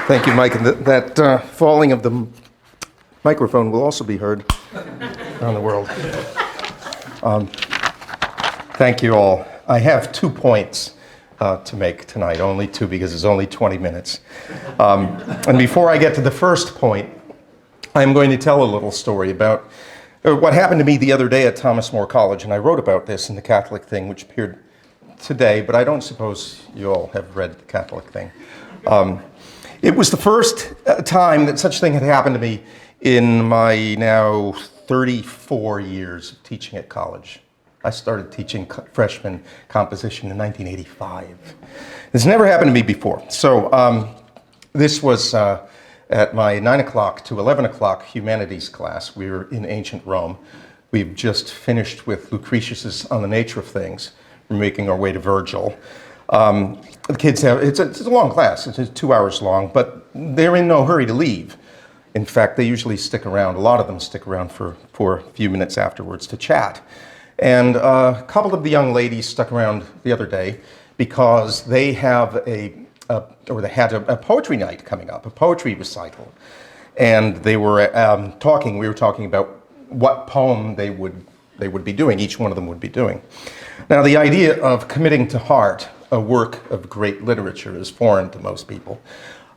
Thank you, Mike. And that falling of the microphone will also be heard around the world. Thank you all. I have 2 points to make tonight, only 2 because it's only 20 minutes. And before I get to the first point, I'm going to tell a little story about what happened to me the other day at Thomas More College, and I wrote about this in the Catholic Thing, which appeared today, but I don't suppose you all have read the Catholic Thing. It was the first time that such a thing had happened to me in my now 34 years of teaching at college. I started teaching freshman composition in 1985. This never happened to me before. So this was at my 9 o'clock to 11 o'clock humanities class. We were in ancient Rome. We've just finished with Lucretius's On the Nature of Things. We're making our way to Virgil. The kids have, it's a long class, it's 2 hours long, but they're in no hurry to leave. In fact, they usually stick around, a lot of them stick around for a few minutes afterwards to chat. And a couple of the young ladies stuck around the other day because they have they had a poetry night coming up, a poetry recital. And they were we were talking about what poem they would be doing, each one of them would be doing. Now, the idea of committing to heart a work of great literature is foreign to most people.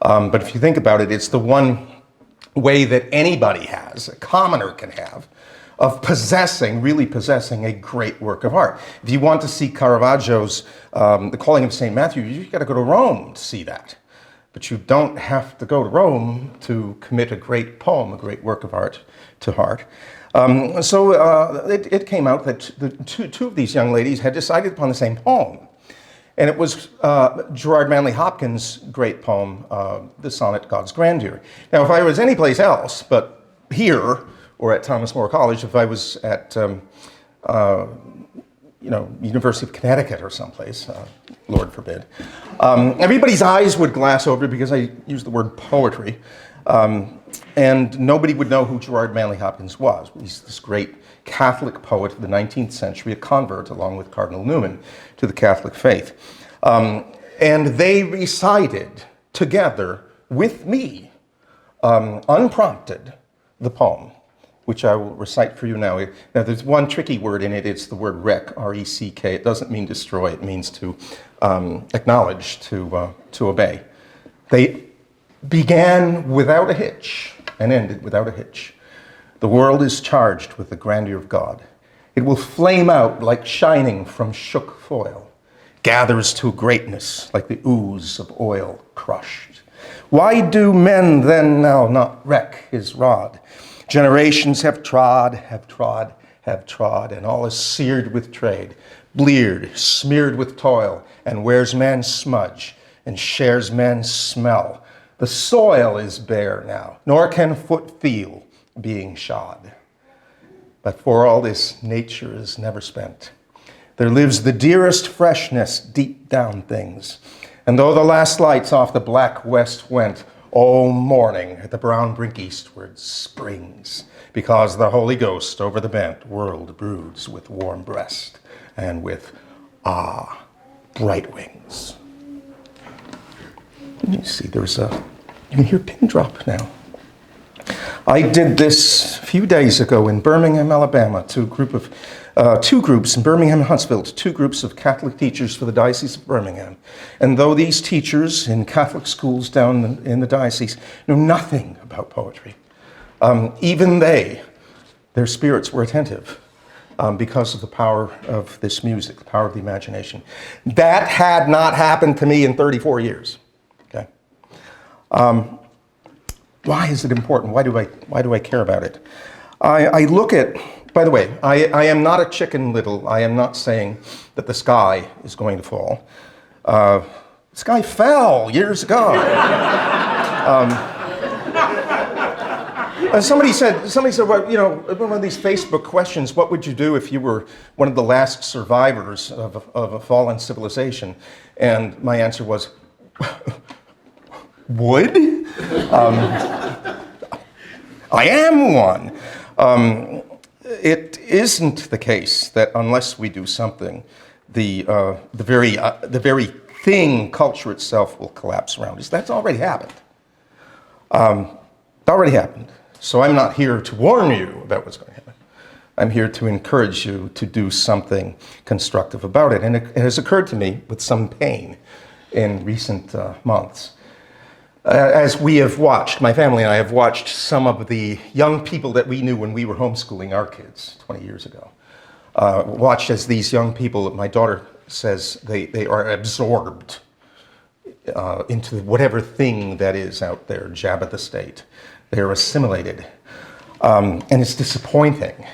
But if you think about it, it's the one way that anybody has, a commoner can have, of really possessing a great work of art. If you want to see Caravaggio's The Calling of St. Matthew, you've got to go to Rome to see that. But you don't have to go to Rome to commit a great poem, a great work of art to heart. So it came out that the two of these young ladies had decided upon the same poem. And it was Gerard Manley Hopkins' great poem, the sonnet God's Grandeur. Now, if I was anyplace else but here, or at Thomas More College, if I was at University of Connecticut or someplace, Lord forbid, everybody's eyes would glass over because I used the word poetry. And nobody would know who Gerard Manley Hopkins was. He's this great Catholic poet of the 19th century, a convert along with Cardinal Newman to the Catholic faith. And they recited together with me, unprompted, the poem, which I will recite for you now. Now, there's one tricky word in it. It's the word reck, R-E-C-K. It doesn't mean destroy. It means to acknowledge, to obey. They began without a hitch and ended without a hitch. The world is charged with the grandeur of God. It will flame out like shining from shook foil, gathers to greatness like the ooze of oil crushed. Why do men then now not reck his rod? Generations have trod, and all is seared with trade, bleared, smeared with toil, and wears man's smudge and shares man's smell. The soil is bare now, nor can foot feel being shod. But for all this, nature is never spent. There lives the dearest freshness deep down things. And though the last lights off the black west went, oh, morning at the brown brink eastward springs, because the Holy Ghost over the bent world broods with warm breast and with, bright wings. You see, you can hear pin drop now. I did this a few days ago in Birmingham, Alabama, to two groups in Birmingham and Huntsville, to 2 groups of Catholic teachers for the Diocese of Birmingham. And though these teachers in Catholic schools down in the diocese know nothing about poetry, even their spirits were attentive because of the power of this music, the power of the imagination. That had not happened to me in 34 years. Okay. Why is it important? Why do I care about it? I look at, by the way, I am not a Chicken Little. I am not saying that the sky is going to fall. The sky fell years ago. Somebody said, well, one of these Facebook questions, what would you do if you were one of the last survivors of a fallen civilization? And my answer was, would? I am one. It isn't the case that unless we do something, the very thing, culture itself, will collapse around us. That's already happened. It already happened. So I'm not here to warn you about what's going to happen. I'm here to encourage you to do something constructive about it. And it has occurred to me with some pain in recent months. As we have watched, my family and I have watched some of the young people that we knew when we were homeschooling our kids 20 years ago. Watched as these young people, my daughter says, they are absorbed into whatever thing that is out there, Jabba the State. They are assimilated. And it's disappointing.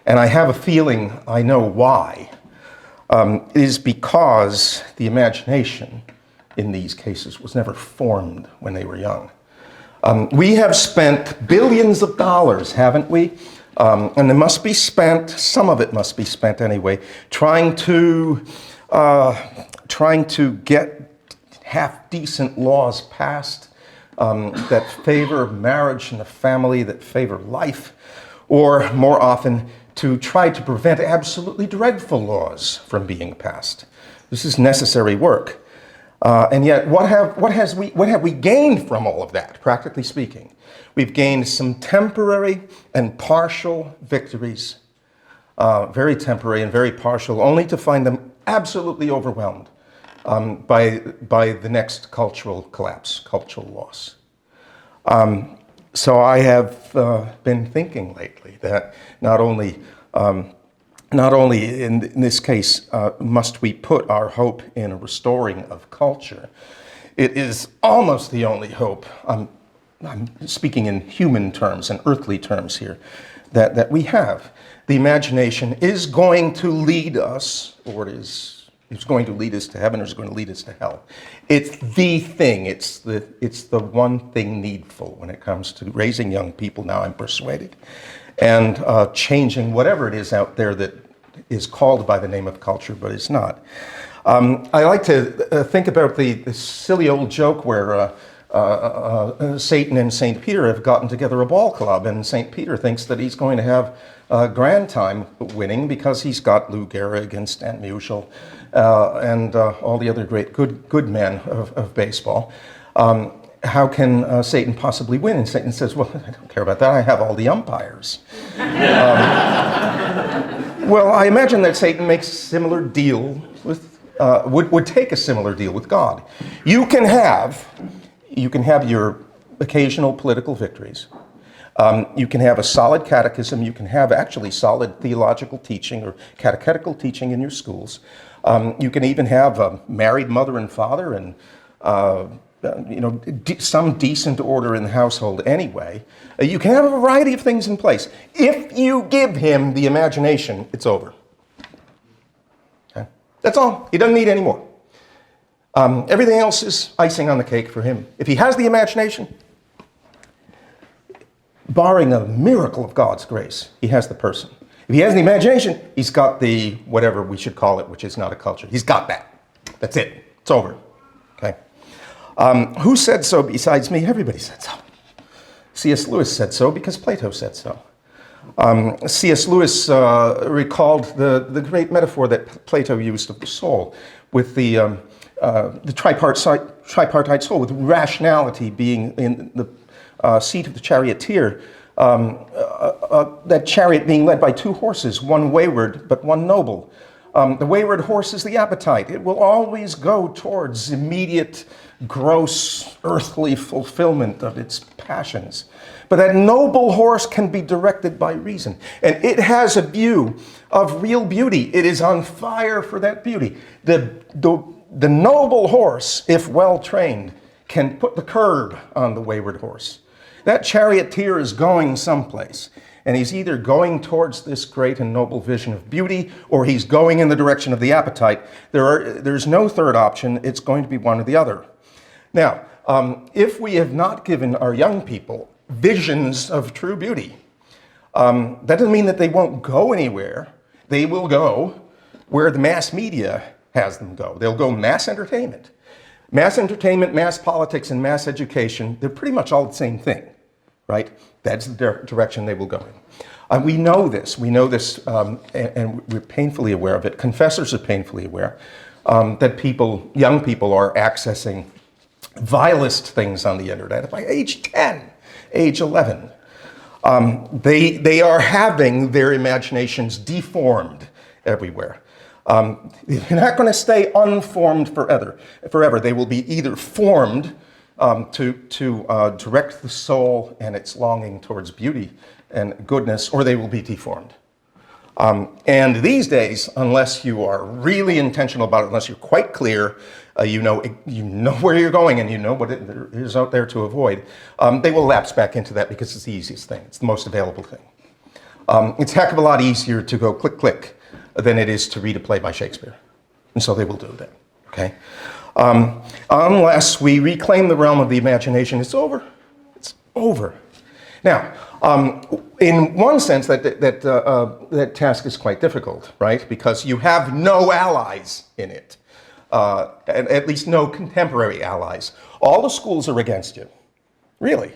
And I have a feeling I know why. It is because the imagination in these cases was never formed when they were young. We have spent billions of dollars, haven't we? And it must be spent, some of it must be spent anyway, trying to get half-decent laws passed that favor marriage and the family, that favor life, or more often, to try to prevent absolutely dreadful laws from being passed. This is necessary work. And yet, what have we gained from all of that, practically speaking? We've gained some temporary and partial victories, very temporary and very partial, only to find them absolutely overwhelmed by the next cultural collapse, cultural loss. So I have been thinking lately that not only in this case must we put our hope in a restoring of culture, it is almost the only hope, I'm speaking in human terms and earthly terms here, that we have. The imagination is going to lead us, or it's going to lead us to heaven, or it's going to lead us to hell. It's the thing, it's the one thing needful when it comes to raising young people, now I'm persuaded, and changing whatever it is out there that is called by the name of culture, but it's not. I like to think about the silly old joke where Satan and St. Peter have gotten together a ball club, and St. Peter thinks that he's going to have a grand time winning because he's got Lou Gehrig and Stan Musial and all the other great good men of baseball. How can Satan possibly win? And Satan says, well, I don't care about that. I have all the umpires. Well, I imagine that Satan makes a similar deal with, would take a similar deal with God. You can have your occasional political victories. You can have a solid catechism. You can have actually solid theological teaching or catechetical teaching in your schools. You can even have a married mother and father and some decent order in the household anyway. You can have a variety of things in place. If you give him the imagination, it's over. Okay? That's all. He doesn't need any more. Everything else is icing on the cake for him. If he has the imagination, barring a miracle of God's grace, he has the person. If he has the imagination, he's got the whatever we should call it, which is not a culture. He's got that. That's it. It's over. Okay. Who said so besides me? Everybody said so. C.S. Lewis said so because Plato said so. C.S. Lewis recalled the great metaphor that Plato used of the soul, with the tripartite soul, with rationality being in the seat of the charioteer, that chariot being led by two horses, one wayward but one noble. The wayward horse is the appetite. It will always go towards immediate, gross, earthly fulfillment of its passions. But that noble horse can be directed by reason. And it has a view of real beauty. It is on fire for that beauty. The noble horse, if well trained, can put the curb on the wayward horse. That charioteer is going someplace. And he's either going towards this great and noble vision of beauty, or he's going in the direction of the appetite. There's no third option. It's going to be one or the other. Now, if we have not given our young people visions of true beauty, that doesn't mean that they won't go anywhere. They will go where the mass media has them go. They'll go mass entertainment. Mass entertainment, mass politics, and mass education, they're pretty much all the same thing, right? That's the direction they will go in. We know this, and we're painfully aware of it. Confessors are painfully aware that young people are accessing vilest things on the internet. By age 10, age 11, they are having their imaginations deformed everywhere. They're not going to stay unformed forever. They will be either formed to direct the soul and its longing towards beauty and goodness, or they will be deformed. And these days, unless you are really intentional about it, unless you're quite clear, you know where you're going and you know what there is out there to avoid, they will lapse back into that because it's the easiest thing. It's the most available thing. It's a heck of a lot easier to go click, click than it is to read a play by Shakespeare. And so they will do that, okay? Unless we reclaim the realm of the imagination, it's over. It's over. Now, in one sense, that task is quite difficult, right? Because you have no allies in it, at least no contemporary allies. All the schools are against you, really.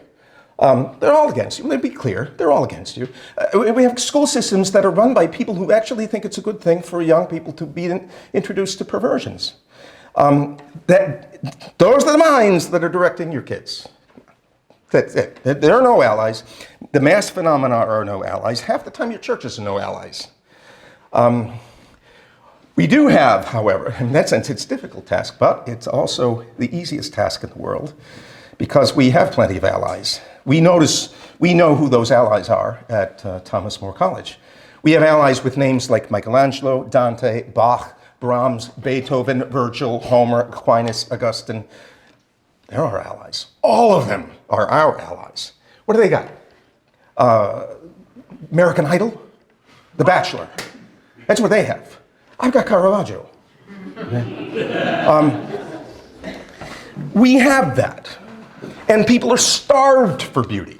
They're all against you. Let me be clear, they're all against you. We have school systems that are run by people who actually think it's a good thing for young people to be introduced to perversions. Those are the minds that are directing your kids. That's it. There are no allies. The mass phenomena are no allies. Half the time your churches are no allies. We do have, however, in that sense it's a difficult task, but it's also the easiest task in the world because we have plenty of allies. We know who those allies are at Thomas More College. We have allies with names like Michelangelo, Dante, Bach, Brahms, Beethoven, Virgil, Homer, Aquinas, Augustine. They're our allies. All of them are our allies. What do they got? American Idol? The Bachelor. That's what they have. I've got Caravaggio. We have that. And people are starved for beauty.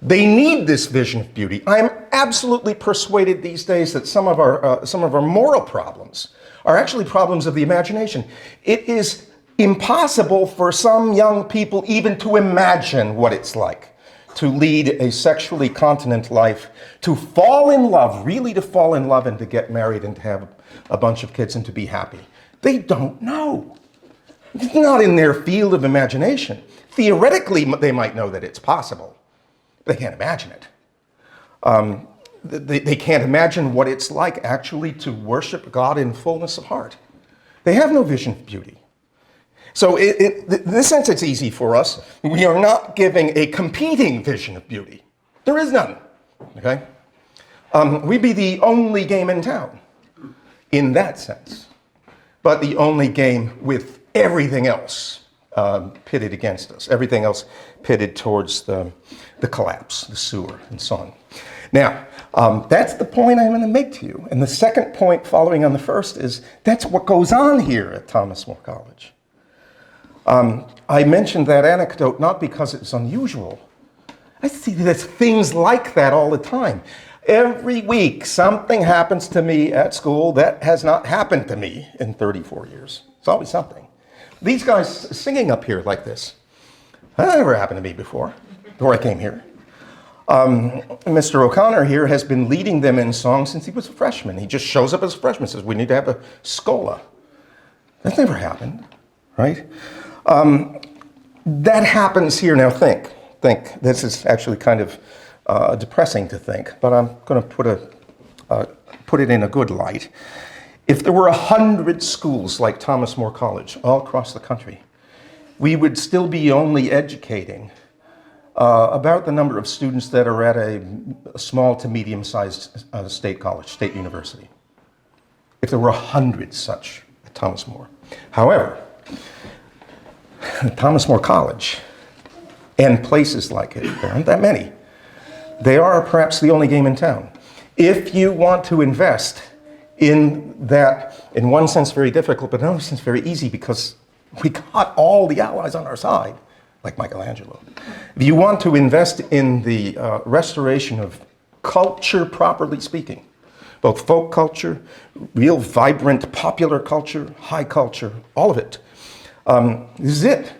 They need this vision of beauty. I'm absolutely persuaded these days that some of our moral problems are actually problems of the imagination. It is impossible for some young people even to imagine what it's like to lead a sexually continent life, to fall in love, really to fall in love and to get married and to have a bunch of kids and to be happy. They don't know. It's not in their field of imagination. Theoretically, they might know that it's possible. They can't imagine it. They can't imagine what it's like actually to worship God in fullness of heart. They have no vision of beauty. So in this sense, it's easy for us. We are not giving a competing vision of beauty. There is none, okay? We'd be the only game in town in that sense, but the only game with everything else pitted against us, everything else pitted towards the collapse, the sewer, and so on. Now, that's the point I'm going to make to you. And the second point following on the first is that's what goes on here at Thomas More College. I mentioned that anecdote not because it's unusual. I see there's things like that all the time. Every week, something happens to me at school that has not happened to me in 34 years. It's always something. These guys singing up here like this, that never happened to me before I came here. Mr. O'Connor here has been leading them in song since he was a freshman. He just shows up as a freshman and says, we need to have a scola. That's never happened, right? That happens here. Now think. This is actually kind of depressing to think, but I'm going to put it in a good light. If there were 100 schools like Thomas More College all across the country, we would still be only educating about the number of students that are at a small to medium-sized state college, state university. If there were 100 such at Thomas More. However, Thomas More College and places like it, there aren't that many. They are perhaps the only game in town. If you want to invest in that, in one sense very difficult, but in another sense very easy because we got all the allies on our side, like Michelangelo. If you want to invest in the restoration of culture, properly speaking, both folk culture, real vibrant popular culture, high culture, all of it, this is it.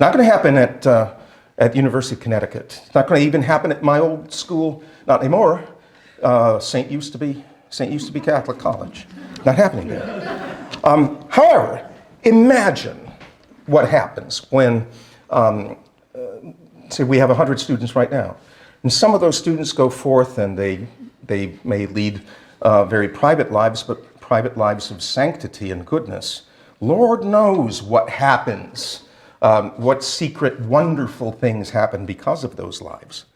Not going to happen at University of Connecticut. It's not going to even happen at my old school, not anymore. St. used to be Catholic College. Not happening there. However, imagine what happens when, say we have 100 students right now, and some of those students go forth and they may lead very private lives, but private lives of sanctity and goodness. Lord knows what happens, what secret, wonderful things happen because of those lives.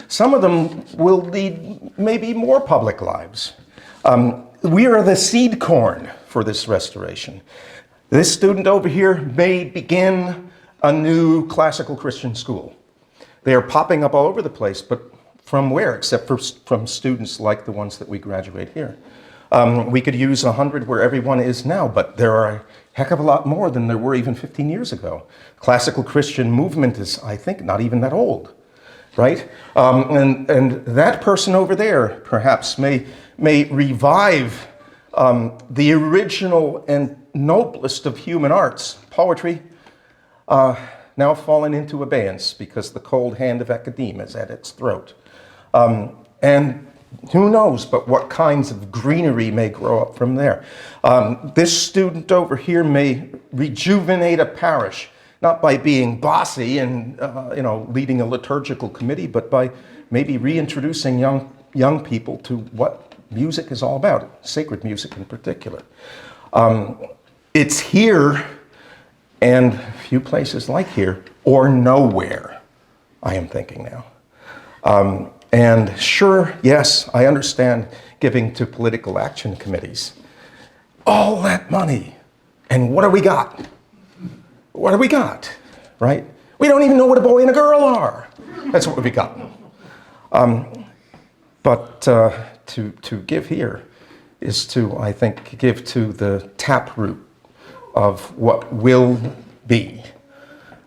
Some of them will lead maybe more public lives. We are the seed corn for this restoration. This student over here may begin a new classical Christian school. They are popping up all over the place, but from where, except for from students like the ones that we graduate here. We could use 100 where everyone is now, but there are a heck of a lot more than there were even 15 years ago. Classical Christian movement is, I think, not even that old, right? And that person over there perhaps may revive the original and noblest of human arts, poetry, now fallen into abeyance because the cold hand of academia is at its throat. And who knows but what kinds of greenery may grow up from there. This student over here may rejuvenate a parish, not by being bossy and leading a liturgical committee, but by maybe reintroducing young people to what music is all about, sacred music in particular. It's here and a few places like here, or nowhere, I am thinking now. And sure, yes, I understand giving to political action committees. All that money, and what do we got? What do we got, right? We don't even know what a boy and a girl are. That's what we got. But to give here is to, I think, give to the taproot of what will be.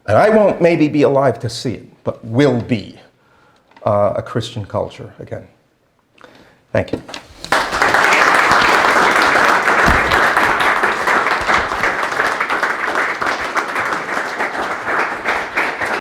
And I won't maybe be alive to see it, but will be a Christian culture again. Thank you.